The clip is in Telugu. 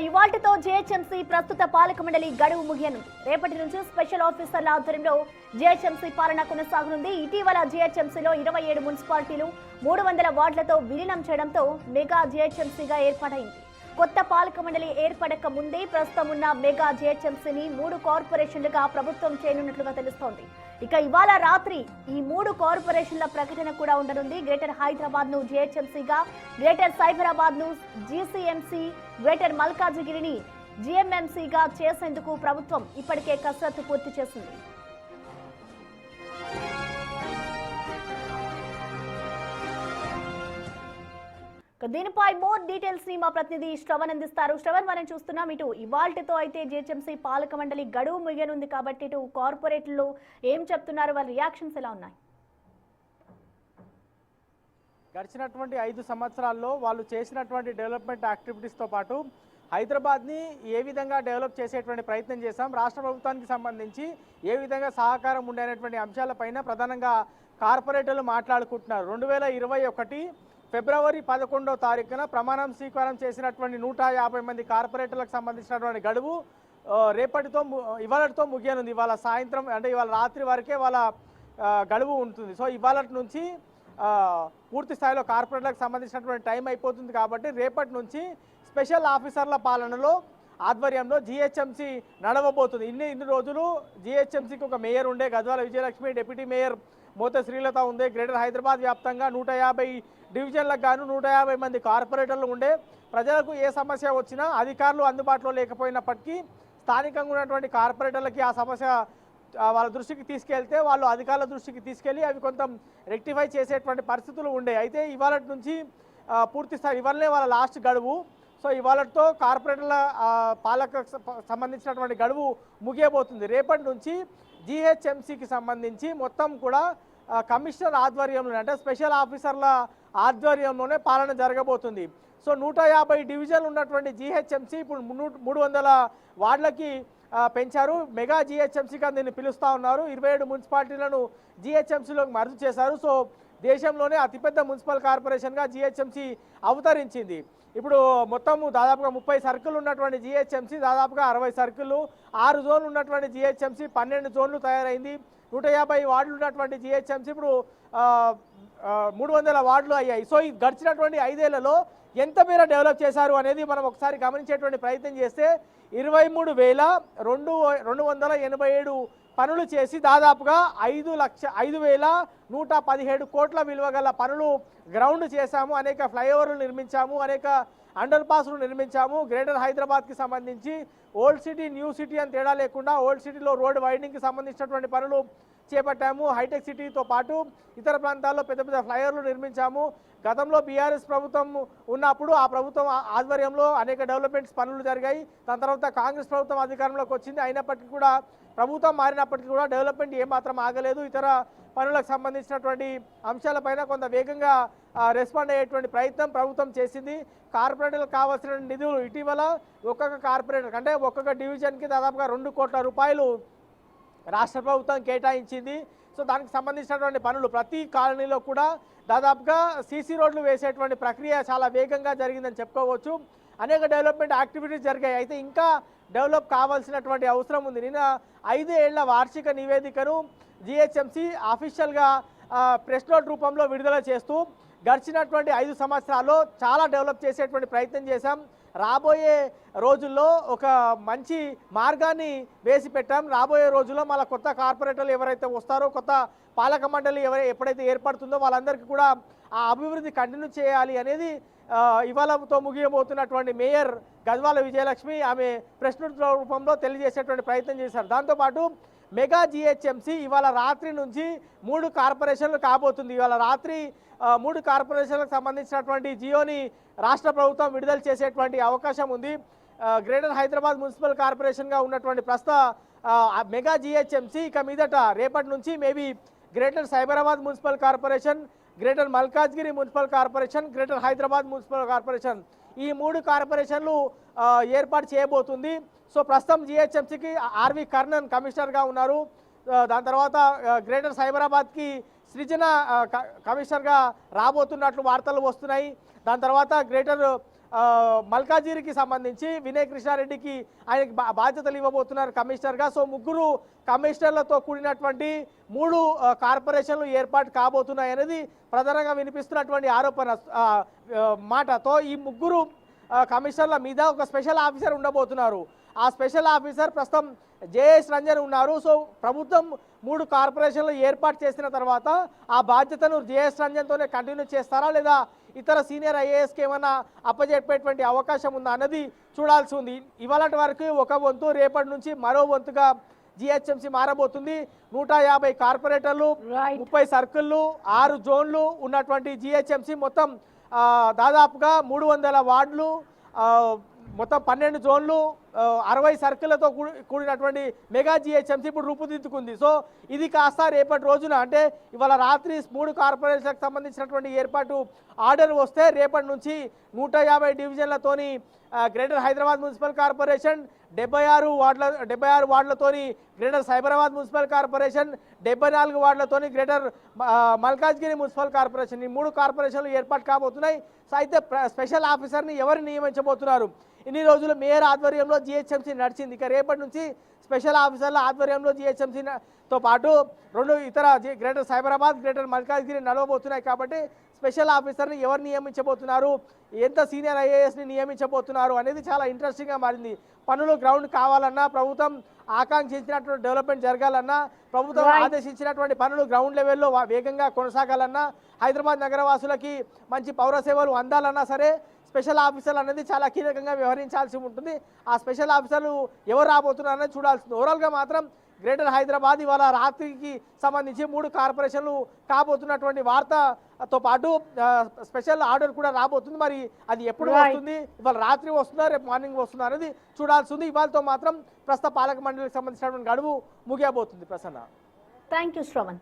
ఇవాల్టితో జేహెచ్ఎంసీ ప్రస్తుత పాలక మండలి గడువు ముగియనుంది. రేపటి నుంచి స్పెషల్ ఆఫీసర్ల ఆధ్వర్యంలో జేహెచ్ఎంసీ పాలన కొనసాగనుంది. ఇటీవల జేహెచ్ఎంసీలో 27 మున్సిపాలిటీలు 300 వార్డులతో విలీనం చేయడంతో మెగా జేహెచ్ఎంసీగా ఏర్పాటైంది. కొత్త పాలక మండలి ఏర్పడక ముందే ప్రస్తుతం ఉన్న మెగా జేహెచ్ఎంసీని 3 కార్పొరేషన్లుగా ప్రభుత్వం చేయనున్నట్లుగా తెలుస్తోంది. ఇక ఇవాళ రాత్రి ఈ 3 కార్పొరేషన్ల ప్రకటన కూడా ఉండనుంది. గ్రేటర్ హైదరాబాద్ ను జేహెచ్ఎంసీగా, గ్రేటర్ సైబరాబాద్ ను జీసీఎంసీ, గ్రేటర్ మల్కాజిగిరిని జీఎంఎంసీగా చేసేందుకు ప్రభుత్వం ఇప్పటికే కసరత్తు పూర్తి చేసింది. దీనిపై మోర్ డీటెయిల్స్ ని మా ప్రతినిధి శ్రవణ్ అందిస్తారు. శ్రవణ్, మనం చూస్తున్నాం ఇటు ఇవాల్టితో అయితే జేహెచ్ఎంసీ పాలక మండలి గడువు ముగియనుంది కాబట్టి ఇటు కార్పొరేట్లు ఏం చెప్తున్నారు, వాళ్ళ రియాక్షన్స్ ఎలా ఉన్నాయి? గడిచినటువంటి 5 సంవత్సరాల్లో వాళ్ళు చేసినటువంటి డెవలప్మెంట్ యాక్టివిటీస్తో పాటు హైదరాబాద్ని ఏ విధంగా డెవలప్ చేసేటువంటి ప్రయత్నం చేశాం, రాష్ట్ర ప్రభుత్వానికి సంబంధించి ఏ విధంగా సహకారం ఉండేటువంటి అంశాలపైన ప్రధానంగా కార్పొరేటర్లు మాట్లాడుకుంటున్నారు. 2021 ఫిబ్రవరి 11వ తారీఖున ప్రమాణం స్వీకారం చేసినటువంటి 150 మంది కార్పొరేటర్లకు సంబంధించినటువంటి గడువు ఇవాళతో ముగియనుంది. ఇవాళ సాయంత్రం అంటే ఇవాళ రాత్రి వరకే వాళ్ళ గడువు ఉంటుంది. సో ఇవాళ నుంచి పూర్తి స్థాయిలో కార్పొరేటర్లకు సంబంధించినటువంటి టైం అయిపోతుంది. కాబట్టి రేపటి నుంచి స్పెషల్ ఆఫీసర్ల పాలనలో ఆధ్వర్యంలో జిహెచ్ఎంసీ నడవబోతుంది. ఇన్ని రోజులు జిహెచ్ఎంసీకి ఒక మేయర్ ఉండే, గద్వాల విజయలక్ష్మి, డిప్యూటీ మేయర్ మోత శ్రీలత ఉండే. గ్రేటర్ హైదరాబాద్ వ్యాప్తంగా 150 డివిజన్లకు గాను 150 మంది కార్పొరేటర్లు ఉండే. ప్రజలకు ఏ సమస్య వచ్చినా అధికారులు అందుబాటులో లేకపోయినప్పటికీ స్థానికంగా ఉన్నటువంటి కార్పొరేటర్లకి ఆ సమస్య వాళ్ళ దృష్టికి తీసుకెళ్తే వాళ్ళు అధికారుల దృష్టికి తీసుకెళ్ళి అవి కొంత రెక్టిఫై చేసేటువంటి పరిస్థితులు ఉండే. అయితే ఇవాళ నుంచి పూర్తి స్థాయి ఇవాళనే వాళ్ళ లాస్ట్ గడువు. సో ఇవాళతో కార్పొరేటర్ల పాలక సంబంధించినటువంటి గడువు ముగియబోతుంది. రేపటి నుంచి జిహెచ్ఎంసీకి సంబంధించి మొత్తం కూడా కమిషనర్ ఆధ్వర్యంలోనే అంటే స్పెషల్ ఆఫీసర్ల ఆధ్వర్యంలోనే పాలన జరగబోతుంది. సో 150 డివిజన్లు ఉన్నటువంటి జిహెచ్ఎంసీ ఇప్పుడు 300 వార్డులకి పెంచారు. మెగా జిహెచ్ఎంసీగా దీన్ని పిలుస్తూ ఉన్నారు. 27 మున్సిపాలిటీలను జిహెచ్ఎంసీలోకి మర్జు చేశారు. సో దేశంలోనే అతిపెద్ద మున్సిపల్ కార్పొరేషన్గా జిహెచ్ఎంసీ అవతరించింది. ఇప్పుడు మొత్తం దాదాపుగా 30 సర్కిల్ ఉన్నటువంటి జిహెచ్ఎంసీ దాదాపుగా 60 సర్కిళ్ళు, 6 జోన్లు ఉన్నటువంటి జిహెచ్ఎంసీ 12 జోన్లు తయారైంది. 150 వార్డులు ఉన్నటువంటి జిహెచ్ఎంసీ ఇప్పుడు 300 వార్డులు అయ్యాయి. సో ఈ గడిచినటువంటి 5 ఏళ్లలో ఎంత మేర డెవలప్ చేశారు అనేది మనం ఒకసారి గమనించేటువంటి ప్రయత్నం చేస్తే 23,287 పనులు చేసి దాదాపుగా 5,0117 కోట్ల విలువ గల పనులు గ్రౌండ్ చేశాము. అనేక ఫ్లైఓవర్లు నిర్మించాము, అనేక అండర్ పాస్లు నిర్మించాము. గ్రేటర్ హైదరాబాద్కి సంబంధించి ఓల్డ్ సిటీ, న్యూ సిటీ అని తేడా లేకుండా ఓల్డ్ సిటీలో రోడ్ వైడింగ్కి సంబంధించినటువంటి పనులు చేపట్టాము. హైటెక్ సిటీతో పాటు ఇతర ప్రాంతాల్లో పెద్ద పెద్ద ఫ్లైఓవర్లు నిర్మించాము. గతంలో బీఆర్ఎస్ ప్రభుత్వం ఉన్నప్పుడు ఆ ప్రభుత్వం ఆధ్వర్యంలో అనేక డెవలప్మెంట్స్ పనులు జరిగాయి. దాని తర్వాత కాంగ్రెస్ ప్రభుత్వం అధికారంలోకి వచ్చింది. అయినప్పటికీ కూడా ప్రభుత్వం మారినప్పటికీ కూడా డెవలప్మెంట్ ఏమాత్రం ఆగలేదు. ఇతర పనులకు సంబంధించినటువంటి అంశాలపైన కొంత వేగంగా రెస్పాండ్ అయ్యేటువంటి ప్రయత్నం ప్రభుత్వం చేసింది. కార్పొరేటర్లకు కావాల్సిన నిధులు ఇటీవల ఒక్కొక్క కార్పొరేటర్ అంటే ఒక్కొక్క డివిజన్కి దాదాపుగా 2 కోట్ల రూపాయలు రాష్ట్ర ప్రభుత్వం కేటాయించింది. సో దానికి సంబంధించినటువంటి పనులు ప్రతి కాలనీలో కూడా దాదాపుగా సీసీ రోడ్లు వేసేటువంటి ప్రక్రియ చాలా వేగంగా జరిగిందని చెప్పుకోవచ్చు. అనేక డెవలప్మెంట్ యాక్టివిటీస్ జరిగాయి. అయితే ఇంకా డెవలప్ కావాల్సినటువంటి అవసరం ఉంది. నిన్న 5 ఏళ్ల వార్షిక నివేదికను జిహెచ్ఎంసీ అఫీషియల్గా ప్రెస్ నోట్ రూపంలో విడుదల చేస్తూ గడిచినటువంటి 5 సంవత్సరాల్లో చాలా డెవలప్ చేసేటువంటి ప్రయత్నం చేశాం. రాబోయే రోజుల్లో ఒక మంచి మార్గాన్ని వేసి పెట్టాం. రాబోయే రోజుల్లో మళ్ళీ కొత్త కార్పొరేటర్లు ఎవరైతే వస్తారో, కొత్త పాలక మండలి ఎప్పుడైతే ఏర్పడుతుందో వాళ్ళందరికీ కూడా ఆ అభివృద్ధి కంటిన్యూ చేయాలి అనేది ఇవాళతో ముగియబోతున్నటువంటి మేయర్ గద్వాల విజయలక్ష్మి ఆమె ప్రెస్ నోట్ రూపంలో తెలియజేసేటువంటి ప్రయత్నం చేశారు. దాంతోపాటు మెగా జిహెచ్ఎంసీ ఇవాళ రాత్రి నుంచి 3 కార్పొరేషన్లు కాబోతుంది. ఇవాళ రాత్రి 3 కార్పొరేషన్లకు సంబంధించినటువంటి జియోని రాష్ట్ర ప్రభుత్వం విడుదల చేసేటువంటి అవకాశం ఉంది. గ్రేటర్ హైదరాబాద్ మున్సిపల్ కార్పొరేషన్గా ఉన్నటువంటి ప్రస్తుత మెగా జిహెచ్ఎంసీ ఇక మీదట రేపటి నుంచి maybe greater Cyberabad municipal corporation, greater Malkajgiri municipal corporation, greater Hyderabad municipal corporation ఈ 3 కార్పొరేషన్లు ఏర్పాటు చేయబోతుంది. సో ప్రస్తుతం జిహెచ్ఎంసీకి ఆర్వి కర్ణన్ కమిషనర్గా ఉన్నారు. దాని తర్వాత గ్రేటర్ సైబరాబాద్కి సృజన కమిషనర్గా రాబోతున్నట్లు వార్తలు వస్తున్నాయి. దాని తర్వాత గ్రేటర్ మల్కాజిగిరికి సంబంధించి వినయ్ కృష్ణారెడ్డికి ఆయనకి బాధ్యతలు ఇవ్వబోతున్నారు కమిషనర్గా. సో ముగ్గురు కమిషనర్లతో కూడినటువంటి 3 కార్పొరేషన్లు ఏర్పాటు కాబోతున్నాయి అనేది ప్రధానంగా వినిపిస్తున్నటువంటి ఆరోపణ మాటతో ఈ ముగ్గురు కమిషనర్ల మీద ఒక స్పెషల్ ఆఫీసర్ ఉండబోతున్నారు. ఆ స్పెషల్ ఆఫీసర్ ప్రస్తుతం జేఎస్ రంజన్ ఉన్నారు. సో ప్రభుత్వం 3 కార్పొరేషన్లు ఏర్పాటు చేసిన తర్వాత ఆ బాధ్యతను జేఎస్ రంజన్తోనే కంటిన్యూ చేస్తారా లేదా ఇతర సీనియర్ ఐఏఎస్కి ఏమైనా అప్పజెప్పేటువంటి అవకాశం ఉందా అన్నది చూడాల్సి ఉంది. ఇవాళటి వరకు ఒక వంతు, రేపటి నుంచి మరో వంతుగా జిహెచ్ఎంసీ మారబోతుంది. 150 కార్పొరేటర్లు, 30 సర్కిళ్ళు, 6 జోన్లు ఉన్నటువంటి జిహెచ్ఎంసీ మొత్తం దాదాపుగా 300 వార్డులు, మొత్తం 12 జోన్లు, 60 సర్కిళ్లతో కూడినటువంటి మెగా జిహెచ్ఎంసీ ఇప్పుడు రూపుదిద్దుకుంది. సో ఇది కాస్త రేపటి రోజున అంటే ఇవాళ రాత్రి 3 కార్పొరేషన్లకు సంబంధించినటువంటి ఏర్పాటు ఆర్డర్ వస్తే రేపటి నుంచి 150 డివిజన్లతోని గ్రేటర్ హైదరాబాద్ మున్సిపల్ కార్పొరేషన్, 76 వార్డులతోని గ్రేటర్ సైబరాబాద్ మున్సిపల్ కార్పొరేషన్, 74 వార్డులతోని గ్రేటర్ మల్కాజ్గిరి మున్సిపల్ కార్పొరేషన్, ఈ 3 కార్పొరేషన్లు ఏర్పాటు కాబోతున్నాయి. సో అయితే స్పెషల్ ఆఫీసర్ని ఎవరు నియమించబోతున్నారు? ఇన్ని రోజులు మేయర్ ఆధ్వర్యంలో జిహెచ్ఎంసీ నడిచింది. ఇక రేపటి నుంచి స్పెషల్ ఆఫీసర్ల ఆధ్వర్యంలో జిహెచ్ఎంసీతో పాటు 2 ఇతర గ్రేటర్ సైబరాబాద్, గ్రేటర్ మల్కాజ్గిరి నడవబోతున్నాయి. కాబట్టి స్పెషల్ ఆఫీసర్ని ఎవరు నియమించబోతున్నారు, ఎంత సీనియర్ ఐఏఎస్ని నియమించబోతున్నారు అనేది చాలా ఇంట్రెస్టింగ్గా మారింది. పనులు గ్రౌండ్ కావాలన్నా, ప్రభుత్వం ఆకాంక్షించినటువంటి డెవలప్మెంట్ జరగాలన్నా, ప్రభుత్వం ఆదేశించినటువంటి పనులు గ్రౌండ్ లెవెల్లో వేగంగా కొనసాగాలన్నా, హైదరాబాద్ నగరవాసులకి మంచి పౌర సేవలు అందాలన్నా సరే స్పెషల్ ఆఫీసర్లు అనేది చాలా కీలకంగా వ్యవహరించాల్సి ఉంటుంది. ఆ స్పెషల్ ఆఫీసర్లు ఎవరు రాబోతున్నారు అనేది చూడాల్సింది. ఓవరాల్గా మాత్రం గ్రేటర్ హైదరాబాద్ ఇవాళ రాత్రికి సంబంధించి 3 కార్పొరేషన్లు కాబోతున్నటువంటి వార్తతో పాటు స్పెషల్ ఆర్డర్ కూడా రాబోతుంది. మరి అది ఎప్పుడు వస్తుంది, ఇవాళ రాత్రి వస్తుందా రేపు మార్నింగ్ వస్తుందా అనేది చూడాల్సింది. ఇవాళతో మాత్రం ప్రస్తుత పాలక మండలికి సంబంధించినటువంటి గడువు ముగియబోతుంది. Prasanna, thank you Shravan.